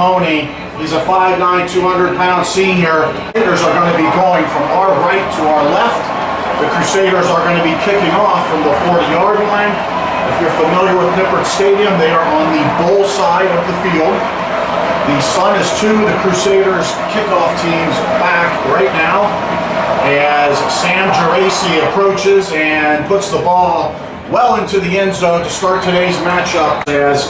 Mahoney. He's a 5'9", 200-pound senior. Crusaders are going to be going from our right to our left. The Crusaders are going to be kicking off from the 40-yard line. If you're familiar with Nippert Stadium, they are on the bowl side of the field. The sun is to the Crusaders kickoff team's back right now as Sam Geraci approaches and puts the ball well into the end zone to start today's matchup. As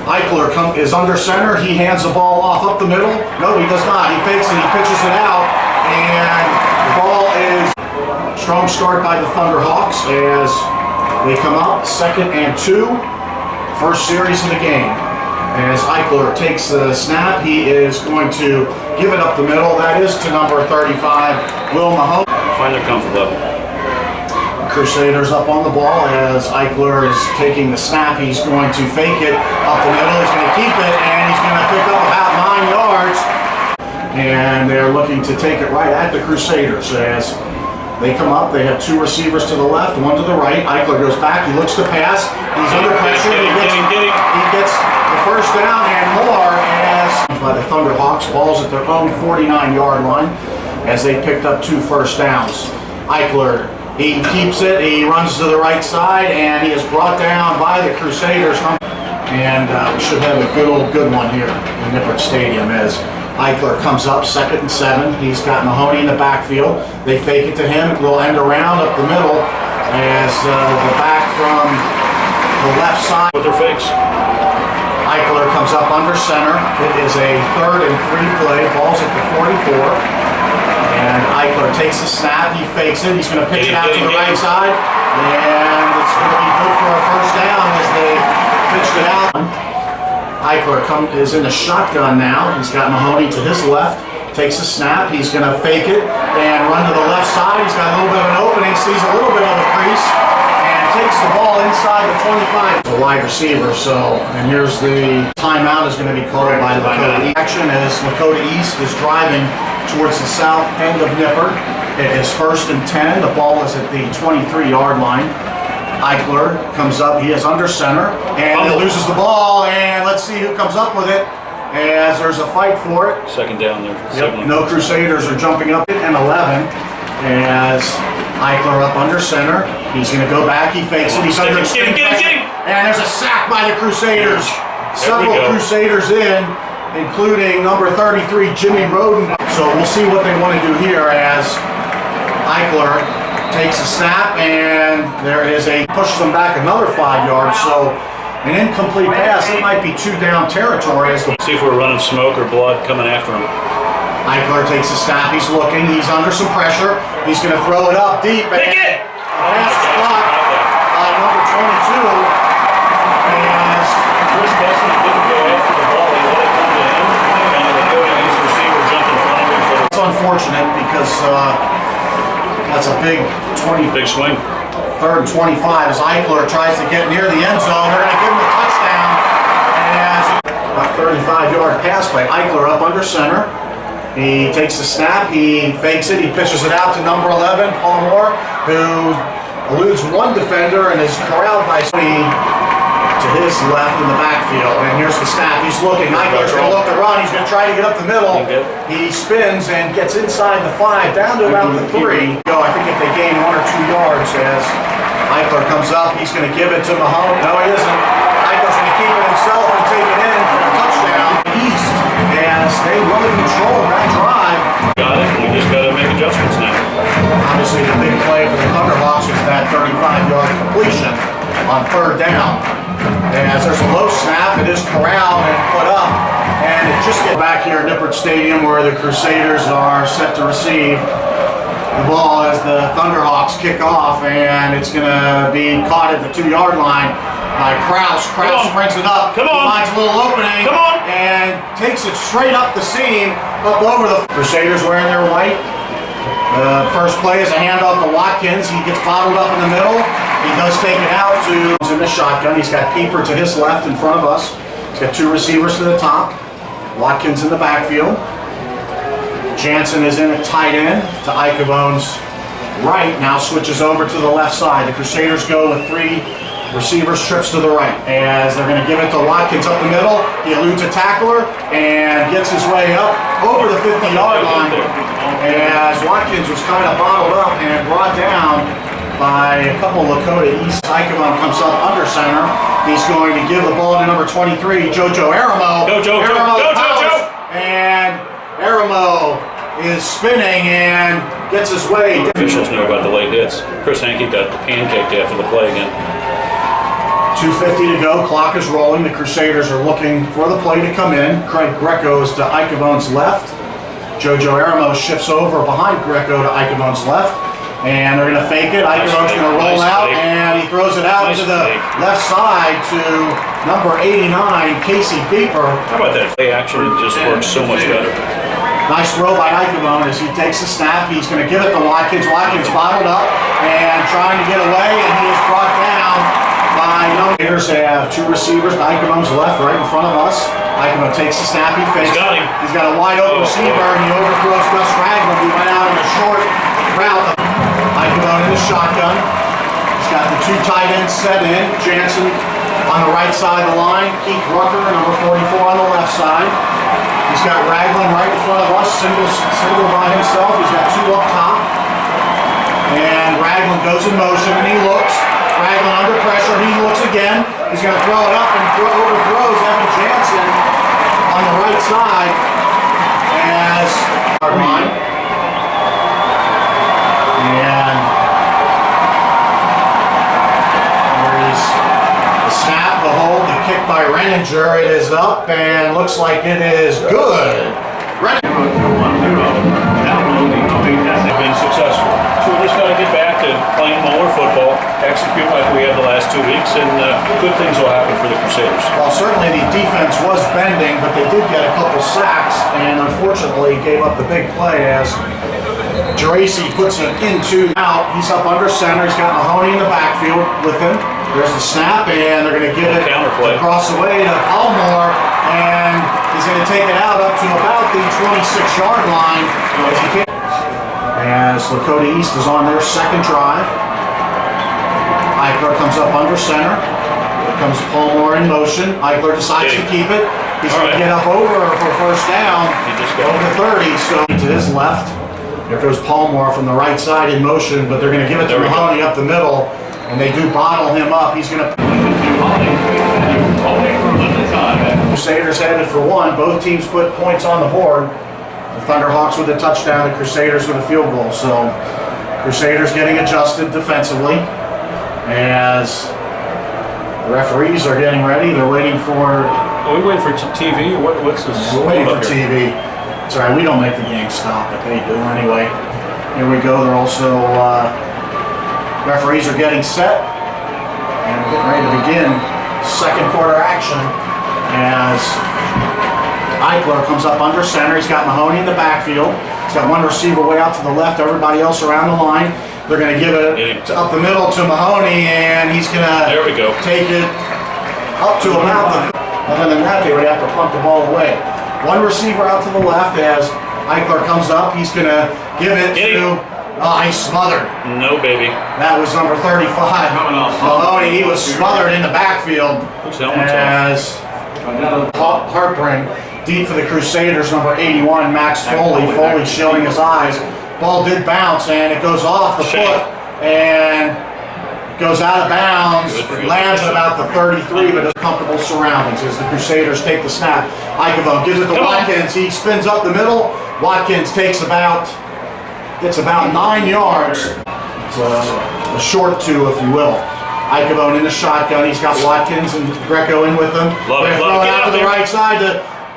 Eichler is under center, he hands the ball off up the middle. No, he does not. He fakes it, he pitches it out, and the ball is strong start by the Thunderhawks as they come up 2nd and 2, first series of the game. As Eichler takes the snap, he is going to give it up the middle. That is to number 35, Will Mahoney. Find their comfort level. Crusaders up on the ball as Eichler is taking the snap. He's going to fake it up the middle. He's going to keep it, and he's going to pick up about 9 yards. And they're looking to take it right at the Crusaders as they come up. They have 2 receivers to the left, 1 to the right. Eichler goes back. He looks to pass. He's under pressure. He gets the first down and more as by the Thunderhawks. Ball's at their own 49-yard line as they picked up 2 first downs. Eichler, he keeps it. He runs to the right side, and he is brought down by the Crusaders. And we should have a good one here in Nippert Stadium as Eichler comes up 2nd and 7. He's got Mahoney in the backfield. They fake it to him. We'll end around up the middle as the back from the left side with their fakes. Eichler comes up under center. It is a 3rd and 3 play. Ball's at the 44. And Eichler takes the snap. He fakes it. He's going to pitch it out to the right side. And it's going to be good for a first down as they pitched it out. Eichler is in the shotgun now. He's got Mahoney to his left. Takes the snap. He's going to fake it and run to the left side. He's got a little bit of an opening. Sees a little bit of a crease. Takes the ball inside the 25. It's a wide receiver, and here's the timeout is going to be called by Lakota. Action as Lakota East is driving towards the south end of Nippert. It is 1st and 10. The ball is at the 23-yard line. Eichler comes up. He is under center, and he loses the ball, and let's see who comes up with it as there's a fight for it. 2nd down there. Yep. No Crusaders are jumping up and 11 as Eichler up under center. He's going to go back. He fakes it. He's under get him. And there's a sack by the Crusaders. Several Crusaders in, including number 33, Jimmy Roden. So we'll see what they want to do here as Eichler takes a snap, and there is pushes them back another 5 yards. So an incomplete pass. It might be 2 down territory. See if we're running smoke or blood coming after him. Eichler takes a snap. He's looking. He's under some pressure. He's going to throw it up deep. Take it! Pass clock by number 22. As Chris Besson didn't go after the ball. He let it come to him. And the Lakota East receiver jumped in front of him. It's unfortunate because that's a big 20. Big swing. 3rd and 25 as Eichler tries to get near the end zone. They're going to give him a touchdown. As a 35-yard pass by Eichler up under center. He takes the snap, he fakes it, he pitches it out to number 11, Paul Moore, who eludes 1 defender and is corralled by somebody to his left in the backfield. And here's the snap. He's looking. Eichler's going to look to run. He's going to try to get up the middle. He spins and gets inside the 5, down to about the 3. I think if they gain 1 or 2 yards as Eichler comes up, he's going to give it to Mahoney. No, he isn't. Eichler's going to keep it himself and take it in for a touchdown. East. As they really control that drive. Got it. We just got to make adjustments now. Obviously, the big play for the Thunderhawks was that 35-yard completion on 3rd down. As there's a low snap, it is corralled and put up. And it just gets back here at Nippert Stadium where the Crusaders are set to receive the ball as the Thunderhawks kick off. And it's going to be caught at the 2-yard line by Kraus. Kraus brings it up. Come on. Finds a little opening. Come on. And takes it straight up the seam, up over the Crusaders wearing their white. The first play is a handoff to Watkins. He gets bottled up in the middle. He does take it out to in the shotgun. He's got Pieper to his left in front of us. He's got 2 receivers to the top. Watkins in the backfield. Jansen is in at tight end to Ikevone's right. Now switches over to the left side. The Crusaders go with 3 Receivers trips to the right as they're going to give it to Watkins up the middle. He eludes a tackler and gets his way up over the 50-yard line as Watkins was kind of bottled up and brought down by a couple of Lakota East. Ichabod comes up under center. He's going to give the ball to number 23, Jojo Aramo. Go, Jojo! Go, Jojo! And Aramo is spinning and gets his way. Officials know about the late hits. Chris Hankey got pancaked after the play again. 2:50 to go, clock is rolling. The Crusaders are looking for the play to come in. Craig Greco is to Ichabod's left. Jojo Aramo shifts over behind Greco to Ichabod's left. And they're going to fake it. Ichabod's going to roll out and he throws it out to the left side to number 89, Casey Beeper. How about that play action? It just works so much better. Nice throw by Ichabod as he takes the snap. He's going to give it to Watkins. Watkins bottled up and trying to get away, and he is brought down by Raiders. They have two receivers. Ichabod's left, right in front of us. Ichabod takes the snap. He fakes. He's got him. He's got a wide open receiver, and he overthrows Gus Ragland. He went out in a short route. Ichabod in the shotgun. He's got the two tight ends set in. Jansen on the right side of the line. Keith Rucker, number 44, on the left side. He's got Ragland right in front of us, single by himself. He's got two up top. And Ragland goes in motion and he looks. Ragland under pressure, he looks again. He's going to throw it up and overthrows Evan Jansen on the right side as our line. And there's the snap, the hold, the kick by Renninger. It is up and looks like it is good. They've been successful. So we just got to get back to playing Moeller football, execute like we have the last 2 weeks, and good things will happen for the Crusaders. Well, certainly the defense was bending, but they did get a couple sacks and unfortunately gave up the big play as Geraci puts it into out. He's up under center. He's got Mahoney in the backfield with him. There's the snap, and they're going to get it across the way to Palmore, and he's going to take it out up to about the 26-yard line. As Lakota East is on their second drive. Eichler comes up under center. Here comes Palmore in motion. Eichler decides to keep it. He's going to get up over for first down. Over the 30, so to his left. There goes Palmore from the right side in motion, but they're going to give it to Mahoney up the middle, and they do bottle him up. He's going to... Crusaders headed for one. Both teams put points on the board. The Thunderhawks with a touchdown, the Crusaders with a field goal. So Crusaders getting adjusted defensively as the referees are getting ready. They're waiting for... Are we waiting for TV? What's this? We're waiting for TV. It's all right, we don't make the game stop, but they do anyway. Here we go. They're also, referees are getting set. And we're getting ready to begin second quarter action as Eichler comes up under center. He's got Mahoney in the backfield. He's got one receiver way out to the left, everybody else around the line. They're going to give it up the middle to Mahoney, and he's going to take it up to about the... Other than that, they would have to punt the ball away. One receiver out to the left as Eichler comes up. He's going to give it to... Oh, he's smothered. No, baby. That was number 35. Mahoney, he was smothered in the backfield as heartbreak. Deep for the Crusaders, number 81, Max Foley. Foley shielding his eyes. Ball did bounce, and it goes off the foot, and goes out of bounds. Lands at about the 33, but it's comfortable surroundings as the Crusaders take the snap. Ichabod gives it to Watkins. He spins up the middle. Watkins gets about 9 yards. It's a short two, if you will. Ichabod in the shotgun. He's got Watkins and Greco in with him. They're throwing out to the right side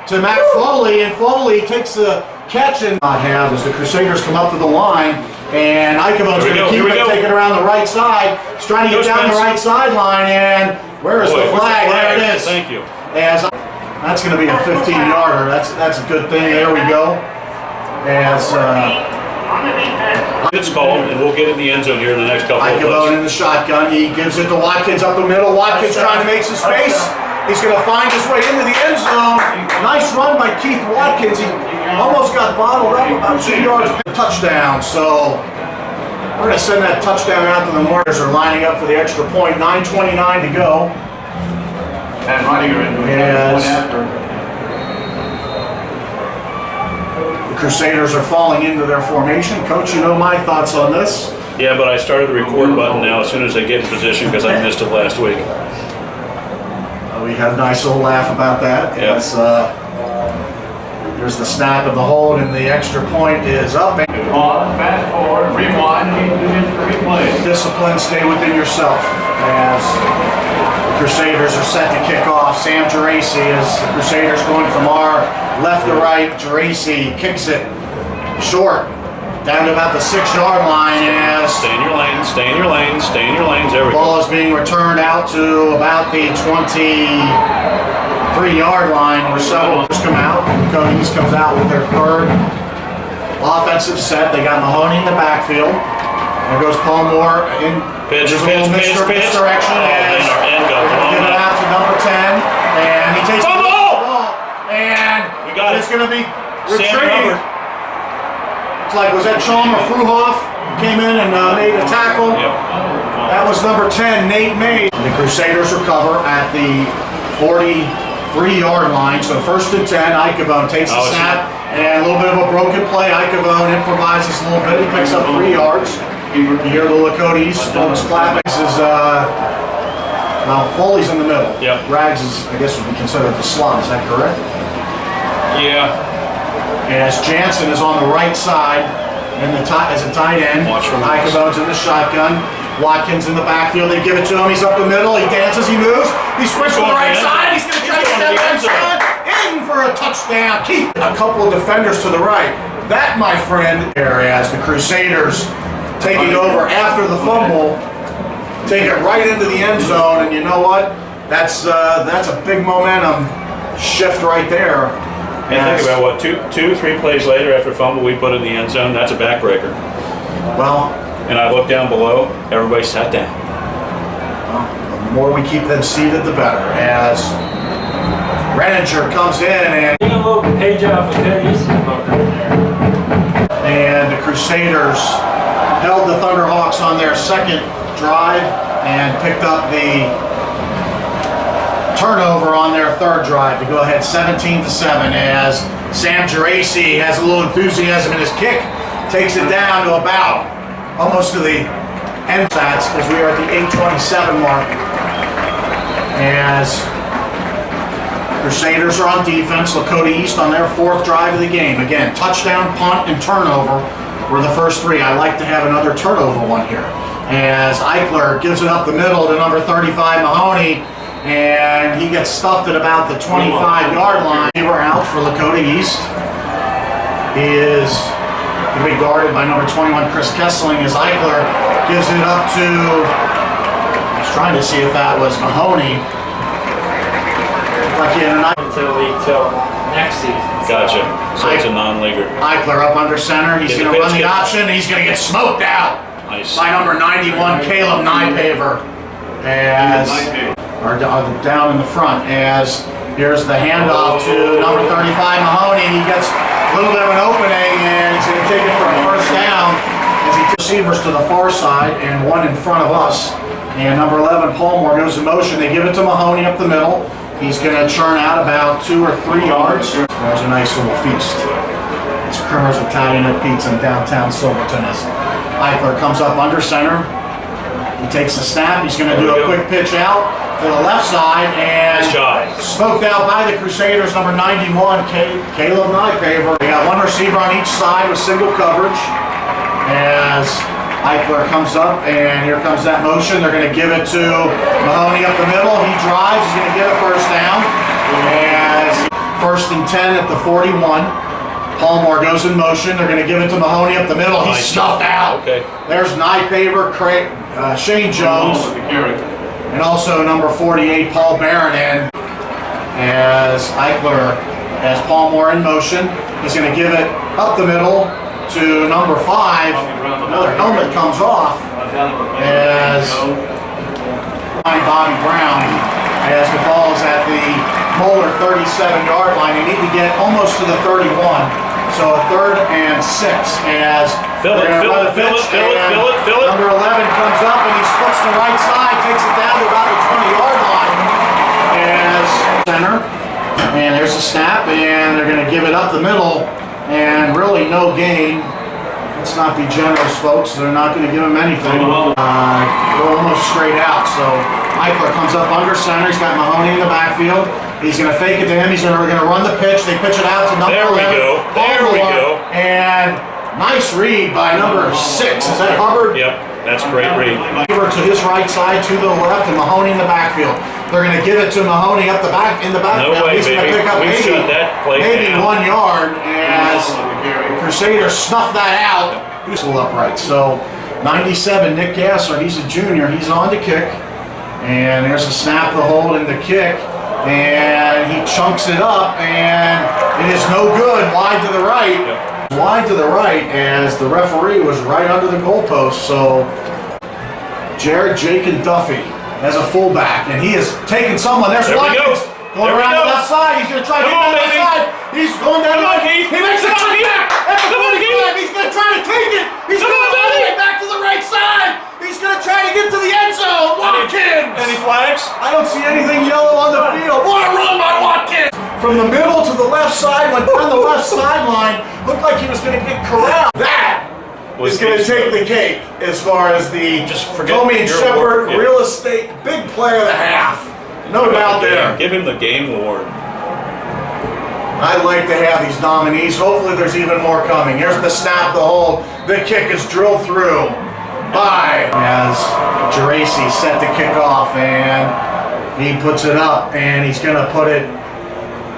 to Matt Foley, and Foley takes the catch and not have as the Crusaders come up to the line, and Ichabod's going to keep it, take it around the right side. He's trying to get down the right sideline, and where is the flag? There it is. Thank you. As that's going to be a 15-yarder. That's a good thing. There we go. As it's called, and we'll get in the end zone here in the next couple of Ichabod plays. in the shotgun. He gives it to Watkins up the middle. Watkins trying to make some space. He's going to find his way into the end zone. Nice run by Keith Watkins. He almost got bottled up about 2 yards. Touchdown. So We're going to send that touchdown out to the Moellers. Are lining up for the extra point. 9:29 to go. And Rudiger into Yes. one after. The Crusaders are falling into their formation. Coach, you know my thoughts on this. Yeah, but I started the record button now as soon as I get in position because I missed it last week. We had a nice little laugh about that. Yep. As, there's the snap of the hold, and the extra point is up. Pause, fast forward, rewind, and replay. Discipline, stay within yourself. As the Crusaders are set to kick off, Sam Geraci, as the Crusaders going from our left to right. Geraci kicks it short, down to about the 6-yard line. As Stay in your lanes, stay in your lanes, stay in your lanes. There we go. ball is being returned out to about the 23-yard line, where several come out. Lakota East comes out with their third offensive set. They got Mahoney in the backfield. There goes Paul Moore in. Pitch. Misdirection. As Our end got blown give it up. out to number 10, and he takes the Fumble! ball, and We got it's it. going to be Sam retrieved. Hubbard. It's like, was that Chalmer Fruhoff came in and made a tackle? Yep. That was number 10, Nate May. The Crusaders recover at the 43-yard line. So first and 10, Ichabone takes the Oh, it's- snap, and a little bit of a broken play. Ichabone improvises a little bit. He picks up 3 yards. You hear the Lakota East folks clapping. This is, well, Foley's in the middle. Yep. Rags is, I guess, would be considered the slot. Is that correct? Yeah. As Jansen is on the right side and as a tight end. Watch for Icabone's in the shotgun. Watkins in the backfield. They give it to him. He's up the middle. He dances. He moves. He swings to the going right to the end side. zone. He's going to He's try to going step to the end zone. inside. In for a touchdown. Keith. A couple of defenders to the right. That, my friend, as the Crusaders taking over after the fumble, take it right into the end zone. And you know what? That's a big momentum shift right there. And think about what, two, 3 plays later after fumble, we put in the end zone. That's a backbreaker. Well, And I looked down below, everybody sat down. the more we keep them seated, the better. As Renninger comes in, and You can load the page off of Cody's book right there. the Crusaders held the Thunderhawks on their second drive and picked up the turnover on their third drive to go ahead 17-7, as Sam Geraci has a little enthusiasm in his kick, takes it down to about almost to the end stats, as we are at the 8:27 mark. As Crusaders are on defense, Lakota East on their 4th drive of the game. Again, touchdown, punt, and turnover were the first 3. I like to have another turnover one here. As Eichler gives it up the middle to number 35, Mahoney, and he gets stuffed at about the 25-yard line. They were out for Lakota East. He is going to be guarded by number 21, Chris Kessling, as Eichler gives it up to, I was trying to see if that was Mahoney. Like he had an Until next season. Gotcha. So it's a non-leaguer. Eichler up under center. He's Get going the to run pitch, the get- option. He's going to get smoked out Nice. by number 91, Caleb Nypaver. As are down in the front. As here's the handoff to number 35, Mahoney. He gets a little bit of an opening, and he's going to take it for a first down. As he receivers to the far side and one in front of us. And number 11, Palmore, goes in motion. They give it to Mahoney up the middle. He's going to churn out about 2 or 3 yards. There's a nice little feast. It's Kerr's Italian at Pizza in downtown Silverton. As Eichler comes up under center. He takes the snap. He's going to do a quick pitch out to the left side, and Nice job. smoked out by the Crusaders, number 91, Caleb Nypaver. They got one receiver on each side with single coverage. As Eichler comes up, and here comes that motion. They're going to give it to Mahoney up the middle. He drives. He's going to get a first down. As first and 10 at the 41. Palmore goes in motion. They're going to give it to Mahoney up the middle. He's Nice. snuffed out. Okay. There's Nypaver, Shane Jones, and also number 48, Paul Barron in. As Eichler has Palmore in motion. He's going to give it up the middle to number 5. Another helmet comes off as Bobby Brown, as the ball is at the Moeller 37-yard line. They need to get almost to the 31. So a 3rd and 6, as Fill it, They're fill gonna it, fill it, pitch, fill it, and fill it, fill it. Number 11 comes up and he splits the right side, takes it down to about the 20-yard line as center. And there's a snap, and they're going to give it up the middle, and really no gain. Let's not be generous, folks. They're not going to give him anything. Go almost straight out. So Eichler comes up under center. He's got Mahoney in the backfield. He's going to fake it to him. He's going to run the pitch. They pitch it out to number 11. There we go. There we go. And nice read by number 6. Is that Hubbard? Yep, that's a great read. Over to his right side, to the left, and Mahoney in the backfield. They're going to give it to Mahoney up the back in the backfield. No way, He's going to baby. pick up We've shut that play maybe down. 1 yard as the Crusaders snuff that out. He's still upright. So 97, Nick Gassler, he's a junior. He's on to kick. And there's a snap, the hold, and the kick. And he chunks it up, and it is no good. Wide to the right. Wide to the right as the referee was right under the goalpost. So Jared Jakin Duffy as a fullback, and he is taking someone. There's There we Watkins go. going There we around go. the left side. He's going to try to get Come on, down the left baby. side. He's going down the Come on, left. Keith. He makes a Come on, cutback at the Come on, 45. Keith. He's going to try to take it. He's Come going on, all the way baby. back to the right side. He's going to try to get to the end zone. Watkins. Any flags? I don't see anything yellow on the field. What a run by Watkins! From the middle to the left side, went down the left sideline. Looked like he was going to get corralled. That is going to take the cake as far as the Just forget Tommy and your Shepard award, yeah. real estate big player of the half. No doubt there. Give him the game award. I'd like to have these nominees. Hopefully there's even more coming. Here's the snap, the hold. The kick is drilled through by as Geraci set to kick off, and he puts it up, and he's going to put it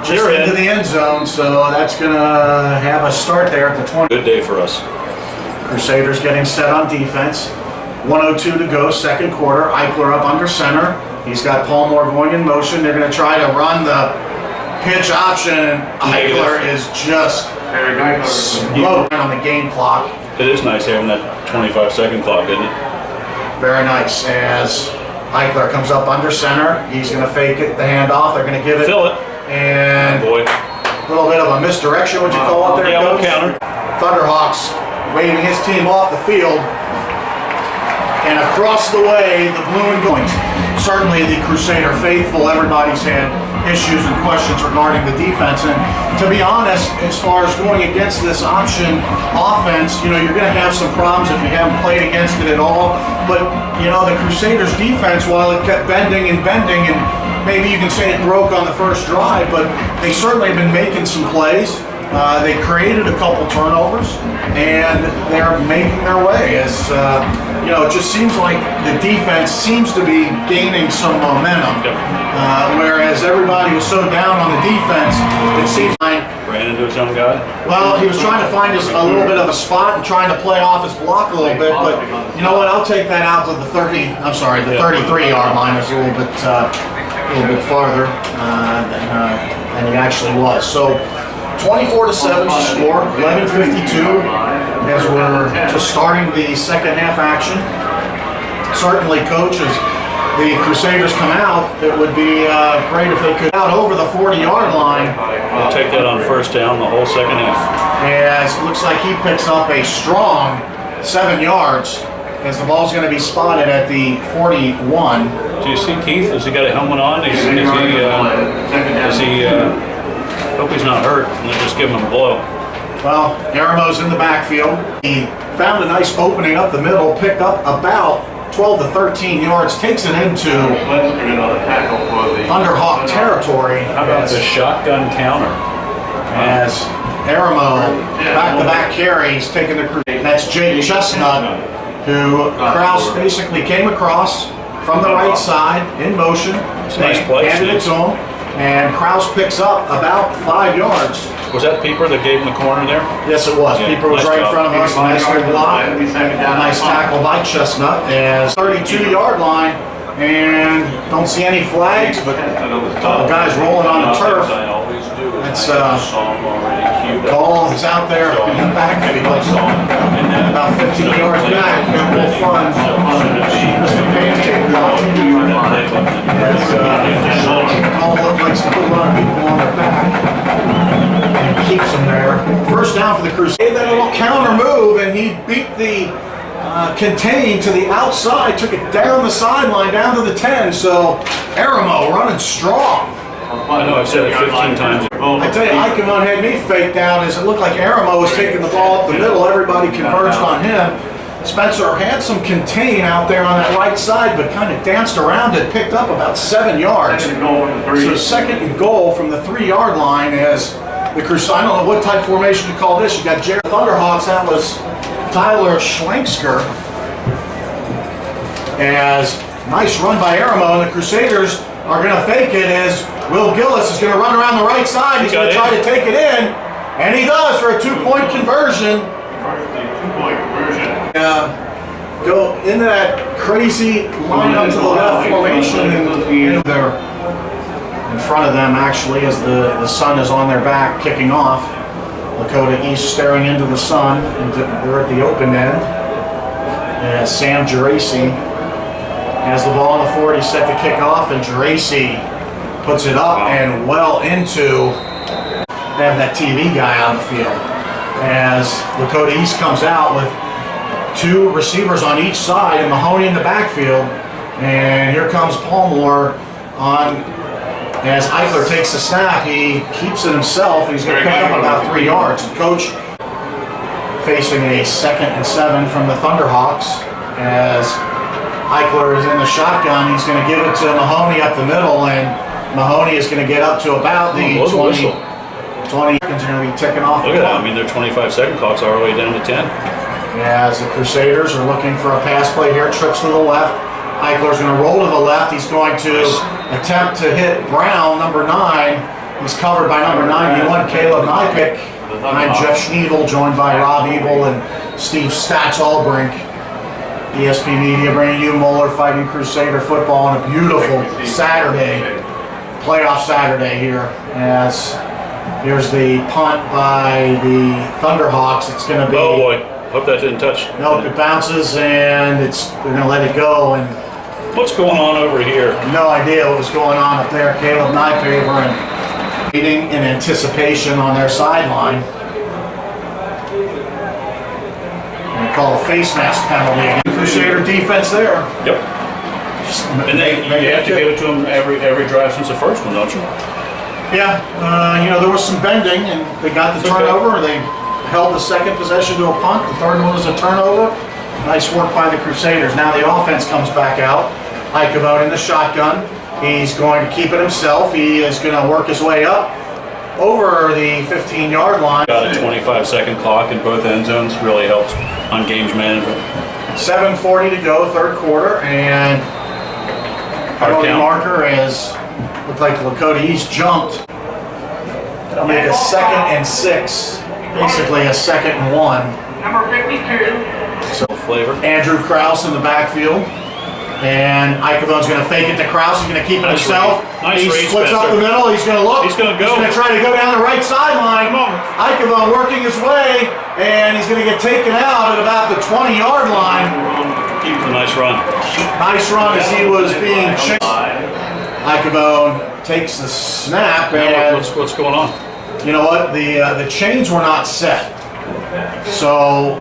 just You're into in. the end zone, so that's going to have a start there at the 20. Good day for us. Crusaders getting set on defense. 1:02 to go, second quarter. Eichler up under center. He's got Palmore going in motion. They're going to try to run the pitch option. Eichler is just smoked on the game clock. It is nice having that 25-second clock, isn't it? Very nice. As Eichler comes up under center, he's going to fake it, the handoff. They're going to give it. Fill it. And Boy. a little bit of a misdirection, would you call it there, Yeah, we'll Coach? counter. Thunderhawks waving his team off the field. And across the way, the blue and gold. Certainly the Crusader faithful, everybody's had issues and questions regarding the defense. And to be honest, as far as going against this option offense, you know, you're going to have some problems if you haven't played against it at all. But, you know, the Crusaders defense, while it kept bending and maybe you can say it broke on the first drive, but they certainly have been making some plays. They created a couple turnovers, and they're making their way. As you know, it just seems like the defense seems to be gaining some momentum. Whereas everybody was so down on the defense, it seems like Ran into his own guy. well, he was trying to find a little bit of a spot and trying to play off his block a little bit, but you know what? I'll take that out to the 33-yard line. Is a little bit farther than he actually was. So 24-7 score, 11:52 as we're just starting the second half action. Certainly, Coach, as the Crusaders come out, it would be great if they could out over the 40-yard line. We'll take that on first down the whole second half. As it looks like he picks up a strong 7 yards as the ball's going to be spotted at the 41. Do you see Keith? Has he got a helmet on? Hope he's not hurt, and they're just giving him a blow. Well, Aramo's in the backfield. He found a nice opening up the middle, picked up about 12 to 13 yards, takes it into Thunderhawk territory. How about the shotgun counter? As Aramo, back-to-back carries, taking the Crusaders. That's Jake Chestnut, who Kraus basically came across from the right side in motion. It's a nice play, handed it to him, and Kraus picks up about 5 yards. Was that Peeper that gave him the corner there? Yes, it was. Yeah, Peeper was nice right in job. front of us. Nice little block. Nice tackle by Chestnut. As 32-yard line, and don't see any flags, but the guy's rolling on the turf. That's call is out there in the backfield, about 15 yards back. A little fun. Mr. Pancake block. Call looked like some good run people on their back. And keeps them there. First first down for the Crusaders. That little counter move, and he beat the contain to the outside, took it down the sideline, down to the 10. So Aramo running strong. I know I've said it 15 times. I tell you, Icamon had me faked out as it looked like Aramo was taking the ball up the middle. Everybody converged on him. Spencer had some contain out there on that right side, but kind of danced around it, picked up about 7 yards. So second and goal from the 3-yard line as the Crusaders. I don't know what type formation to call this. You got Jared Thunderhawks. That was Tyler Schlenksker. As nice run by Aramo, and the Crusaders are going to fake it as Will Gillis is going to run around the right side. He's going to try to take it in, and he does for a 2-point conversion. Go into that crazy line up to the left formation, and they're in front of them actually as the sun is on their back kicking off. Lakota East staring into the sun, and they're at the open end. As Sam Geraci has the ball on the 40, set to kick off, and Geraci puts it up and well into having that TV guy on the field. As Lakota East comes out with 2 receivers on each side and Mahoney in the backfield. And here comes Palmore on as Eichler takes the snap. He keeps it himself. He's going to pick up about 3 yards. And Coach facing a 2nd and 7 from the Thunderhawks as Eichler is in the shotgun. He's going to give it to Mahoney up the middle, and Mahoney is going to get up to about the 20 seconds are going to be ticking off. Look at that. I mean, their 25-second clock's all the way down to 10. As the Crusaders are looking for a pass play here, trips to the left. Eichler's going to roll to the left. He's going to attempt to hit Brown, number 9. He's covered by number 91, Caleb Nypick. I'm Jeff Schneebel, joined by Rob Ebel and Steve Stats Albrink. ESP Media bringing you Moeller Fighting Crusader football on a beautiful Saturday, playoff Saturday here. As here's the punt by the Thunderhawks. It's going to be. Oh boy. Hope that didn't touch. Nope, it bounces and they're going to let it go. And what's going on over here? No idea what was going on up there. Caleb Nypaver and waiting in anticipation on their sideline. And they call a face mask penalty. Crusader defense there. Yep. And you have to give it to them every drive since the first one, don't you? Yeah. There was some bending and they got the turnover. They held the second possession to a punt. The third one was a turnover. Nice work by the Crusaders. Now the offense comes back out. Icavone in the shotgun. He's going to keep it himself. He is going to work his way up over the 15-yard line. Got a 25-second clock in both end zones. Really helps on games management. 7:40 to go, third quarter, and penalty marker is looked like Lakota East jumped. That'll make a 2nd and 6. Basically a 2nd and 1. Number 52. So flavor. Andrew Krause in the backfield. And Icavone's going to fake it to Krause. He's going to keep it himself. Nice he read, splits up Spencer. the middle. He's going to look. He's going to go. He's going to try to go down the right sideline. Icavone working his way. And he's going to get taken out at about the 20-yard line. A nice run. Nice run as he was being chased. Icavone takes the snap. And what's going on? you know what? The chains were not set. So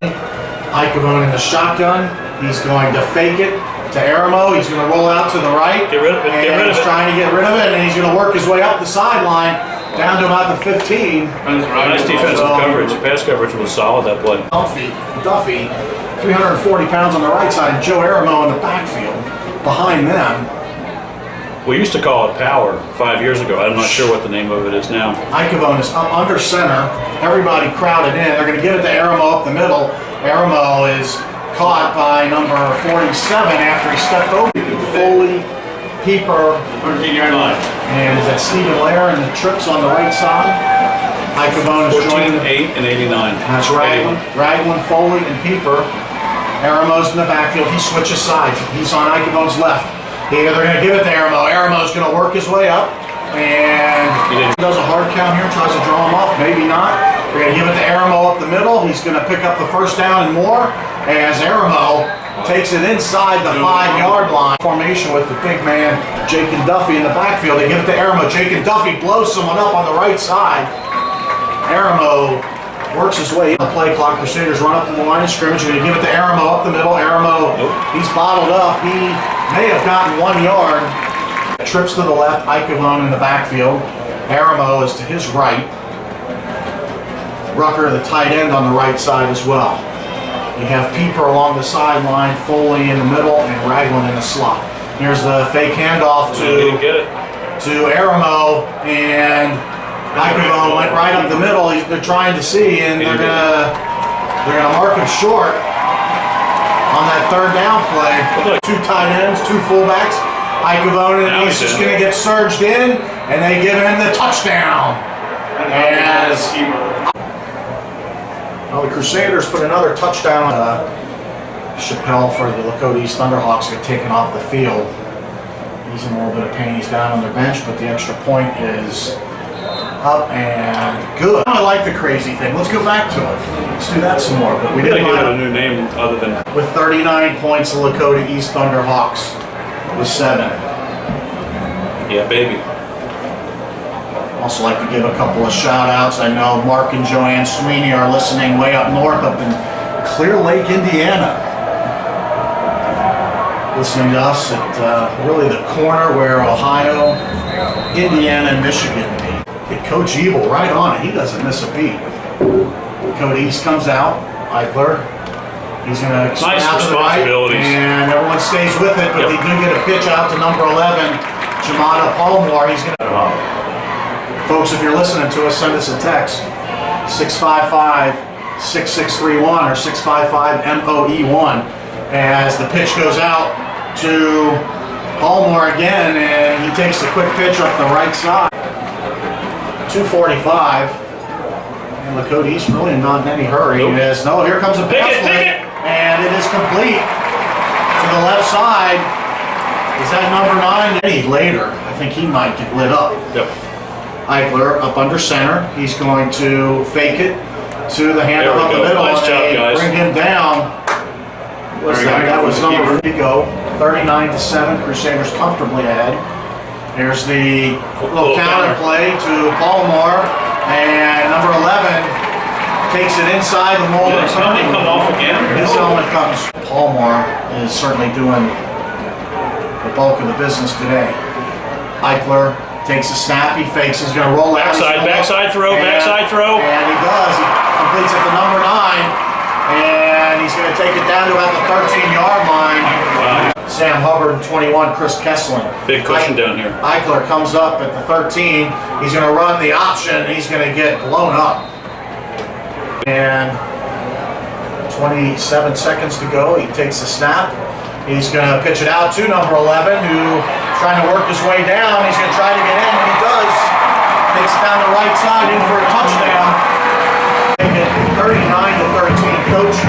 Icavone in the shotgun. He's going to fake it to Aramo. He's going to roll out to the right. Get rid of it. He's trying to get rid of it, and he's going to work his way up the sideline down to about the 15. Nice defensive coverage. Pass coverage was solid that play. Duffy, 340 pounds on the right side, and Joe Aramo in the backfield behind them. We used to call it power 5 years ago. I'm not sure what the name of it is now. Icavone is up under center. Everybody crowded in. They're going to give it to Aramo up the middle. Aramo is caught by number 47 after he stepped over. Foley, Peeper, 13-yard line. and is that Stephen Lair and the trips on the right side. Icavone is 14, joining. 8, and 89. That's Ragland, Foley, and Peeper. Aramo's in the backfield. He switches sides. He's on Icavone's left. They're going to give it to Aramo. Aramo's going to work his way up. And he does a hard count here, tries to draw him off. Maybe not. We're going to give it to Aramo up the middle. He's going to pick up the first down and more as Aramo takes it inside the 5-yard line. Formation with the big man, Jake and Duffy in the backfield. They give it to Aramo. Jake and Duffy blows someone up on the right side. Aramo works his way in the play clock. Crusaders run up to the line of scrimmage. They're going to give it to Aramo up the middle. Aramo, he's bottled up. He may have gotten 1 yard. Trips to the left. Icavone in the backfield. Aramo is to his right. Rucker, the tight end, on the right side as well. You have Pieper along the sideline, Foley in the middle, and Ragland in the slot. Here's the fake handoff to Aramo, and Icavone went right up the middle. They're trying to see, and they're gonna mark him short on that third down play. 2 tight ends, 2 fullbacks. Icavone, and he's just gonna get surged in, and they give him the touchdown. As the Crusaders put another touchdown. Chappelle for the Lakota East Thunderhawks get taken off the field. He's in a little bit of pain. He's down on their bench, but the extra point is up and good. I like the crazy thing. Let's go back to it. Let's do that some more. But we didn't give it a new name other than with 39 points. The Lakota East Thunderhawks with 7. Yeah, baby. Also like to give a couple of shout outs. I know Mark and Joanne Sweeney are listening way up north, up in Clear Lake, Indiana. Listening to us at really the corner where Ohio, Indiana, and Michigan meet. Get Coach Evil right on it. He doesn't miss a beat. Lakota East comes out. Eichler. He's going to spin out to the right, and everyone stays with it, but they do get a pitch out to number 11, Jamada Palmore. He's going to... Folks, if you're listening to us, send us a text, 655-6631 or 655-MOE1, as the pitch goes out to Palmore again, and he takes a quick pitch up the right side. 2:45, and Lakota East really not in any hurry. No, here comes a pass play, and it is complete to the left side. Is that number 9? Later, I think he might get lit up. Yep. Eichler up under center. He's going to fake it to the handoff up the middle. Nice job, guys. Bring him down. What's that? That was number 3. Go 39-7. Crusaders comfortably ahead. Here's the little counter play to Palmore, and number 11 takes it inside the Moeller. Did his helmet come off again? His helmet comes. Palmore is certainly doing the bulk of the business today. Eichler takes a snap, he fakes, he's going to roll out. Backside throw. And he does. He completes at the number 9, and he's going to take it down to about the 13-yard line. Wow. Sam Hubbard, 21, Chris Kessling. Big cushion down here. Eichler comes up at the 13. He's going to run the option. He's going to get blown up. And 27 seconds to go. He takes the snap. He's going to pitch it out to number 11, who trying to work his way down. He's going to try to get in, and he does. Takes it down the right side in for a touchdown. Take it 39-13, Coach.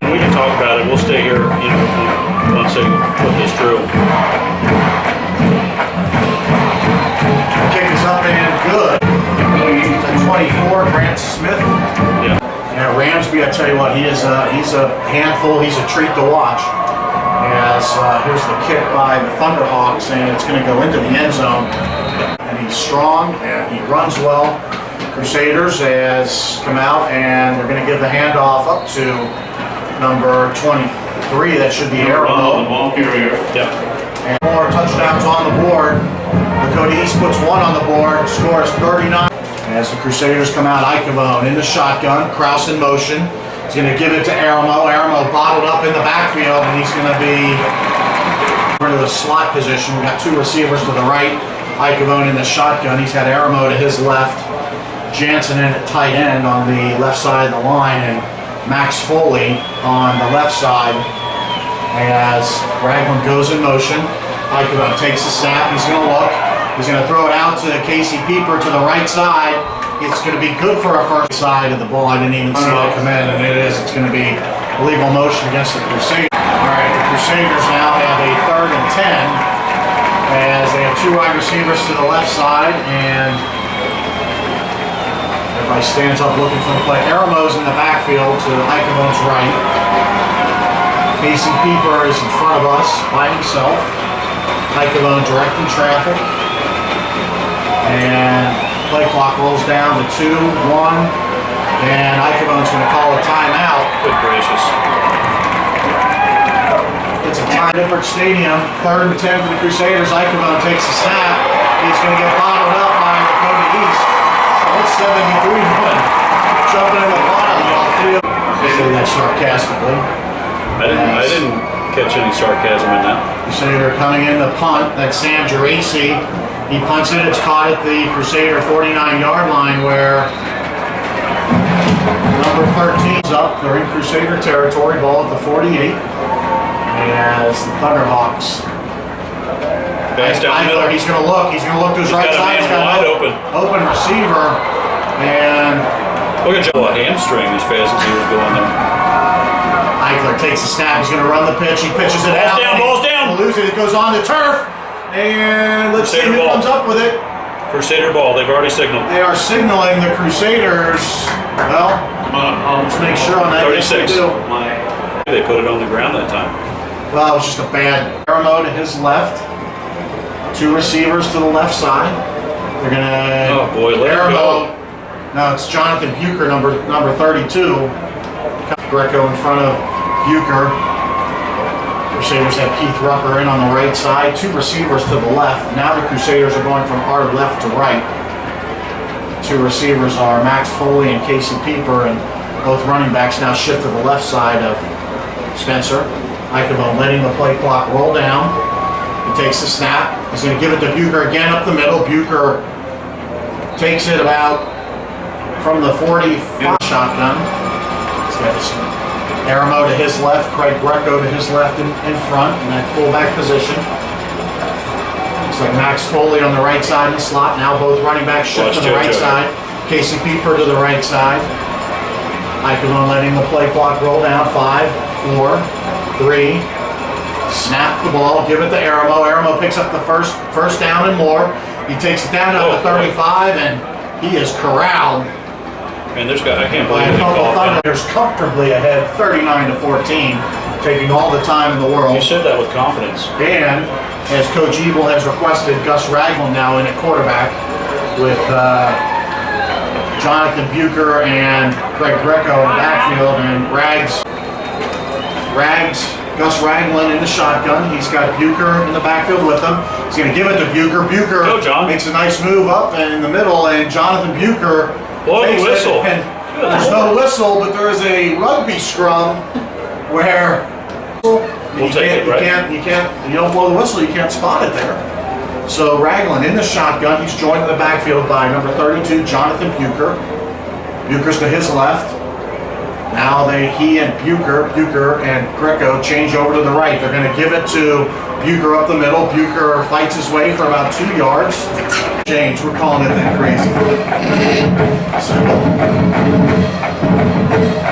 We can talk about it. We'll stay here, once they put this through. Kick is up and good. It's a 24, Grant Smith. Yeah. Yeah, Ramsby, I tell you what, he's a handful. He's a treat to watch. As here's the kick by the Thunderhawks, and it's going to go into the end zone. And he's strong, and he runs well. Crusaders has come out, and they're going to give the handoff up to number 23. That should be Aramo. Yep. And more touchdowns on the board. Lakota East puts 1 on the board, scores 39. As the Crusaders come out, Icavone in the shotgun, Kraus in motion. He's going to give it to Aramo. Aramo bottled up in the backfield, and he's going to be into the slot position. We've got 2 receivers to the right. Icavone in the shotgun. He's got Aramo to his left. Jansen in at tight end on the left side of the line, and Max Foley on the left side. As Ragland goes in motion, Icavone takes the snap. He's going to look. He's going to throw it out to Casey Pieper to the right side. It's going to be good for a first side of the ball. I didn't even see that come in, and it is. It's going to be illegal motion against the Crusaders. All right, the Crusaders now have a 3rd and 10, as they have 2 wide receivers to the left side, and everybody stands up looking for the play. Aramo's in the backfield to Icavone's right. Casey Pieper is in front of us by himself. Icavone directing traffic, and play clock rolls down to 2-1, and behind Lippert Stadium. 3rd and 10 for the Crusaders. Ichabod takes the snap. He's going to get bottled up by Lakota East. So it's 73-1. Jumping in the bottom. I say that sarcastically. I didn't catch any sarcasm in that. Crusader coming in the punt. That's Sam Geraci. He punts it. It's caught at the Crusader 49-yard line where number 13 is up. They're in Crusader territory. Ball at the 48. As the Thunderhawks. Guys down the middle. He's going to look. He's going to look to his right side. He's got wide open. Open receiver. And look at Joe, a hamstring as fast as he was going there. Eichler takes the snap. He's going to run the pitch. He pitches it out. Ball's down. He'll lose it. It goes on the turf. And let's see who comes up with it. Crusader ball. They've already signaled. They are signaling the Crusaders. Well, let's make sure on that. 36. Yes, They put it on the ground that time. well, it was just a bad arrow to his left. 2 receivers to the left side. They're going to... Oh, boy, let it go. No, it's Jonathan Bucher, number 32. Greco in front of Bucher. Crusaders have Keith Rucker in on the right side. 2 receivers to the left. Now the Crusaders are going from our left to right. 2 receivers are Max Foley and Casey Pieper, and both running backs now shift to the left side of Spencer. Ichabod letting the play clock roll down. He takes the snap. He's going to give it to Bucher again up the middle. Bucher takes it about from the 45 shotgun. He's got his Aramo to his left, Craig Greco to his left in front in that fullback position. Looks like Max Foley on the right side in the slot. Now both running backs shift to the right side. Casey Pieper to the right side. Ichabod letting the play clock roll down. 5, 4, 3. Snap the ball, give it to Aramo. Aramo picks up the first down and more. He takes it down to the 35, and he is corralled. And there's got, I can't believe By a they couple called that. Thunderbirds comfortably ahead, 39-14, taking all the time in the world. You said that with confidence. And as Coach Evil has requested, Gus Ragland now in at quarterback with Jonathan Bucher and Craig Greco in the backfield, and Gus Ragland in the shotgun. He's got Bucher in the backfield with him. He's going to give it to Bucher. Bucher makes a nice move up in the middle, and Jonathan Bucher takes whistle. it. And there's no whistle, but there is a rugby scrum where you don't blow the whistle, you can't spot it there. So Ragland in the shotgun. He's joined in the backfield by number 32, Jonathan Bucher. Bucher's to his left. Now he and Bucher and Greco change over to the right. They're going to give it to Bucher up the middle. Bucher fights his way for about 2 yards. Change, we're calling it that crazy. Simple.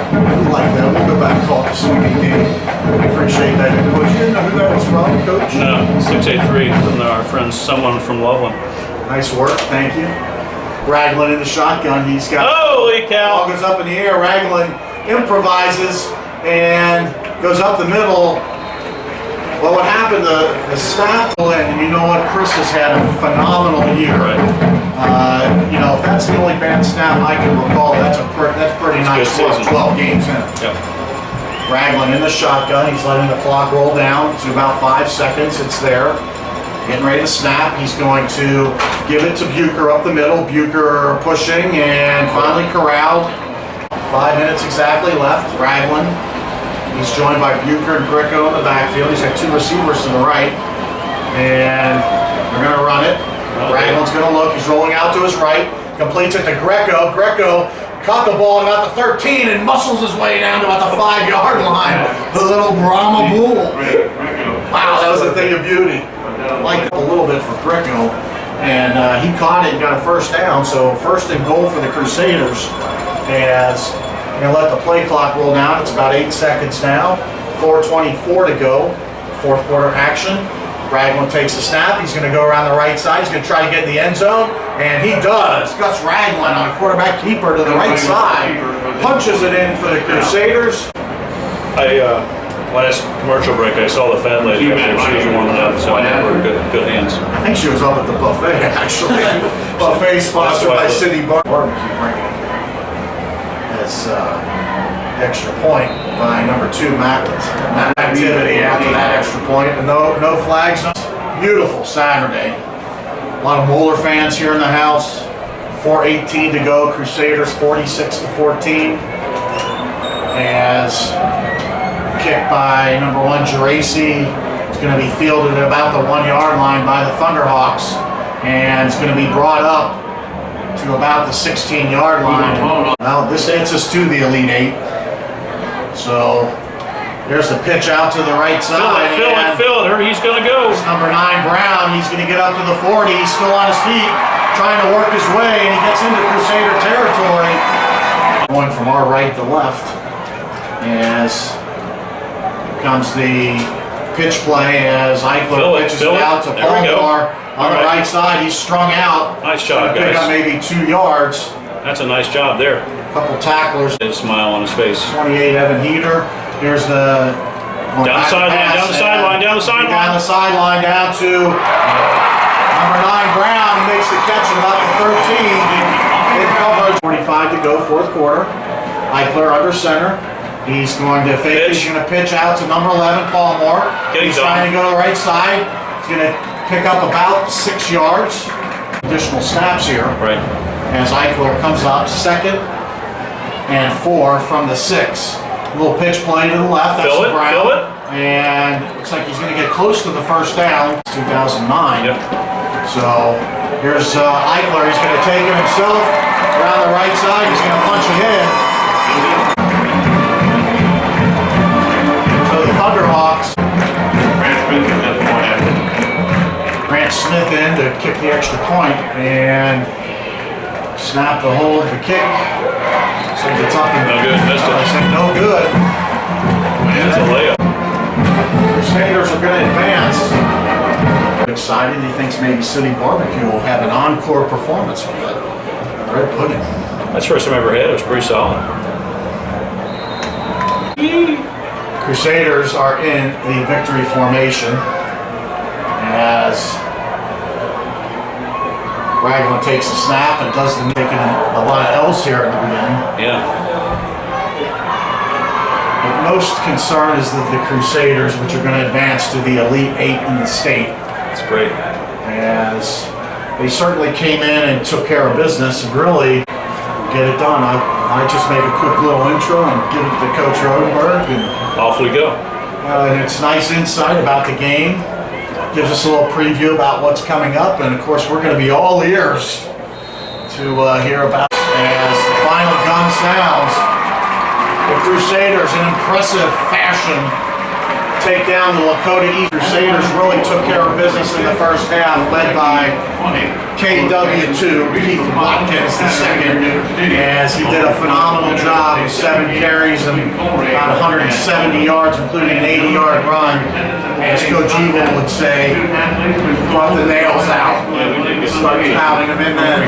I like that. We'll go back and call it the sweeping game. Appreciate that input. You didn't know who that was from, Coach? No, 683 from our friend, someone from Loveland. Nice work, thank you. Ragland in the shotgun. He's got... Holy cow! Ball goes up in the air. Ragland improvises and goes up the middle. Well, what happened, the snap, and you know what, Chris has had a phenomenal year. Right. You know, if that's the only bad snap I can recall, that's pretty nice work, 12 games in. Yep. Ragland in the shotgun. He's letting the clock roll down to about 5 seconds. It's there. Getting ready to snap. He's going to give it to Bucher up the middle. Bucher pushing and finally corralled. 5 minutes exactly left. Ragland. He's joined by Bucher and Greco in the backfield. He's got 2 receivers to the right. And they're going to run it. Ragland's going to look. He's rolling out to his right. Completes it to Greco. Greco caught the ball at about the 13 and muscles his way down to about the 5-yard line. The little Brahma bull. Wow, that was a thing of beauty. Liked it a little bit for Greco. And he caught it and got a first down. So 1st and goal for the Crusaders. As you're going to let the play clock roll down. It's about 8 seconds now. 4:24 to go. 4th quarter action. Ragland takes the snap. He's going to go around the right side. He's going to try to get in the end zone. And he does. Gus Ragland on a quarterback keeper to the right side. Punches it in for the Crusaders. Last commercial break, I saw the fat lady up there. She was warming up, so we're good hands. I think she was up at the buffet, actually. Buffet sponsored by City Barbecue. as extra point by number 2, Matt activity after that extra point. And no flags. Beautiful Saturday. A lot of Moeller fans here in the house. 4:18 to go. Crusaders 46-14. As kicked by number 1, Geraci. It's going to be fielded at about the 1-yard line by the Thunderhawks. And it's going to be brought up to about the 16-yard line. Well, this gets us to the Elite 8. So there's the pitch out to the right side. Fill it. He's going to go. It's number 9, Brown. He's going to get up to the 40. He's still on his feet, trying to work his way, and he gets into Crusader territory. Going from our right to left as comes the pitch play as Eichler pitches it out to Palmar on the right side. He's strung out. Nice job, guys. Pick up maybe 2 yards. That's a nice job there. Couple tacklers. A smile on his face. 28, Evan Heater. Here's the down the sideline, down the sideline, down to number 9, Brown. He makes the catch at about the 13. In coverage. 25 to go, 4th quarter. Eichler under center. He's going to fake. He's going to pitch out to number 11, Palmore. He's trying to go to the right side. He's going to pick up about 6 yards. Additional snaps here. Right. As Eichler comes up 2nd and 4 from the 6. Little pitch play to the left. That's Brown. Fill it. And looks like he's going to get close to the first down. 2009. Yep. So here's Eichler. He's going to take it himself around the right side. He's going to punch it in. So the Thunderhawks. Grant Smith in to kick the extra point and snap the hold, the kick. So it's up and no good. Missed it. I said no good. It's a layup. Crusaders are going to advance. Excited. He thinks maybe City Barbecue will have an encore performance with that bread pudding. That's the first time I ever had it. It was pretty solid. Crusaders are in the victory formation as Ragland takes the snap and does the making a lot of L's here in the beginning. Yeah. But most concern is that the Crusaders, which are going to advance to the Elite 8 in the state. That's great. As they certainly came in and took care of business and really get it done. I just make a quick little intro and give it to Coach Rodenberg. And off we go. and it's nice insight about the game. Gives us a little preview about what's coming up, and of course we're going to be all ears to hear about as the final gun sounds. The Crusaders, in impressive fashion, take down the Lakota East. Crusaders really took care of business in the first half, led by KW2, Keith Watkins II, as he did a phenomenal job with 7 carries and about 170 yards, including an 80-yard run. As Coach Evil would say, brought the nails out. Started pounding them in there.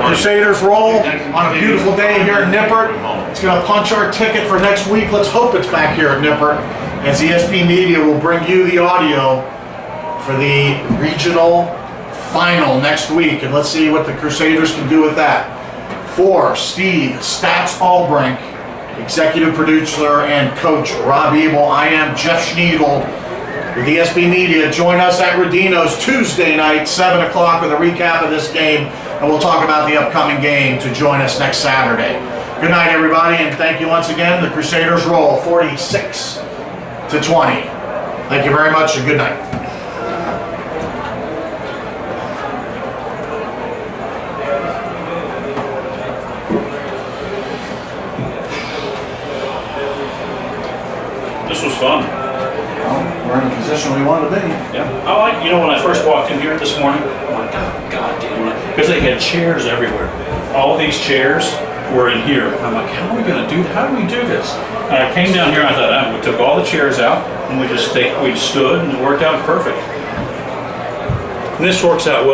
Crusaders roll on a beautiful day here in Nippert. It's going to punch our ticket for next week. Let's hope it's back here at Nippert, as ESP Media will bring you the audio for the regional final next week. And let's see what the Crusaders can do with that. For Steve Stats Albrink, executive producer and coach Rob Ebel, I am Jeff Schneidel with ESP Media. Join us at Rodino's Tuesday night, 7 o'clock, with a recap of this game, and we'll talk about the upcoming game to join us next Saturday. Good night, everybody, and thank you once again. The Crusaders roll 46-20. Thank you very much, and good night. This was fun. Well, we're in the position we want to be. Yeah. I like, when I first walked in here this morning, I'm like, God damn it. Because they had chairs everywhere. All these chairs were in here. I'm like, how are we going to do, how do we do this? And I came down here and I thought, we took all the chairs out and we stood and it worked out perfect. And this works out well.